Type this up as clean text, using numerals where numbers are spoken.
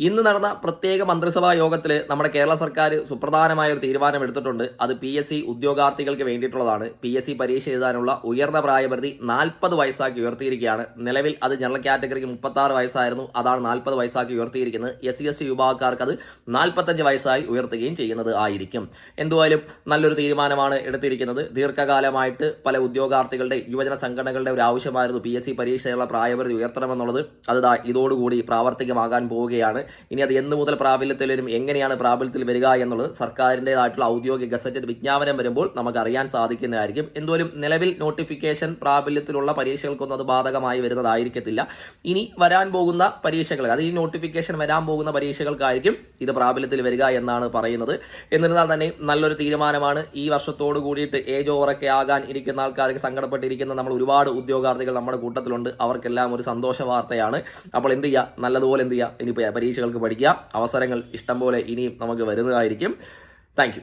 ഇന്ന് നടന്ന പ്രത്യേക മന്ത്രിസഭാ യോഗത്തിൽ നമ്മുടെ കേരള സർക്കാർ സുപ്രധാനമായ ഒരു തീരുമാനം എടുത്തിട്ടുണ്ട്. അത് PSC ഉദ്യോഗാർത്ഥികൾക്ക് വേണ്ടിയിട്ടുള്ളതാണ്. PSC പരീക്ഷ എഴുതാനുള്ള ഉയർന്ന പ്രായപരിധി 40 വയസ്സാക്കി ഉയർത്തിയിരിക്കുകയാണ്. നിലവിൽ അത് ജനറൽ കാറ്റഗറിക്ക് 36 വയസ്സായിരുന്നു. അതാണ് 40 വയസ്സാക്കി ഉയർത്തിയിരിക്കുന്നത്. SC/ST വിഭാഗക്കാർക്ക് അത് 45 വയസ്സായി ഉയർത്തുകയും ചെയ്യുന്നത് ആയിരിക്കും. എന്തുവായാലും നല്ലൊരു തീരുമാനമാണ് എടുത്തിരിക്കുന്നത്. ദീർഘകാലമായിട്ട് പല ഉദ്യോഗാർത്ഥികളുടെ യുവജന സംഘടനകളുടെ ഒരു ആവശ്യമായിരുന്നു PSC പരീക്ഷയുള്ള പ്രായപരിധി ഉയർത്തണമെന്നുള്ളത്. അത് ഇതോടുകൂടി പ്രാവർത്തികമാകാൻ പോവുകയാണ്. ഇനി അത് എന്ന് മുതൽ പ്രാബല്യത്തിൽ വരും, എങ്ങനെയാണ് പ്രാബല്യത്തിൽ വരിക എന്നുള്ളത് സർക്കാരിൻ്റെതായിട്ടുള്ള ഔദ്യോഗിക ഗസറ്റഡ് വിജ്ഞാപനം വരുമ്പോൾ നമുക്ക് അറിയാൻ സാധിക്കുന്നതായിരിക്കും. എന്തോലും നിലവിൽ നോട്ടിഫിക്കേഷൻ പ്രാബല്യത്തിലുള്ള പരീക്ഷകൾക്കൊന്നും അത് ബാധകമായി വരുന്നതായിരിക്കത്തില്ല. ഇനി വരാൻ പോകുന്ന പരീക്ഷകൾ, അത് ഈ നോട്ടിഫിക്കേഷൻ വരാൻ പോകുന്ന പരീക്ഷകൾക്കായിരിക്കും ഇത് പ്രാബല്യത്തിൽ വരിക എന്നാണ് പറയുന്നത്. എന്നിരുന്നാൽ തന്നെ നല്ലൊരു തീരുമാനമാണ്. ഈ വർഷത്തോട് കൂടിയിട്ട് ഏജ് ഓവറൊക്കെ ആകാൻ ഇരിക്കുന്ന ആൾക്കാർക്ക് സങ്കടപ്പെട്ടിരിക്കുന്ന നമ്മൾ ഒരുപാട് ഉദ്യോഗാർത്ഥികൾ നമ്മുടെ കൂട്ടത്തിലുണ്ട്. അവർക്കെല്ലാം ഒരു സന്തോഷ വാർത്തയാണ്. അപ്പോൾ എന്ത് ചെയ്യുക, നല്ലതുപോലെ എന്ത് ചെയ്യുക, ഇനിയിപ്പോൾ പരീക്ഷകൾക്ക് പഠിക്കുക. അവസരങ്ങൾ ഇഷ്ടം പോലെ ഇനിയും നമുക്ക് വരുന്നതായിരിക്കും. Thank you.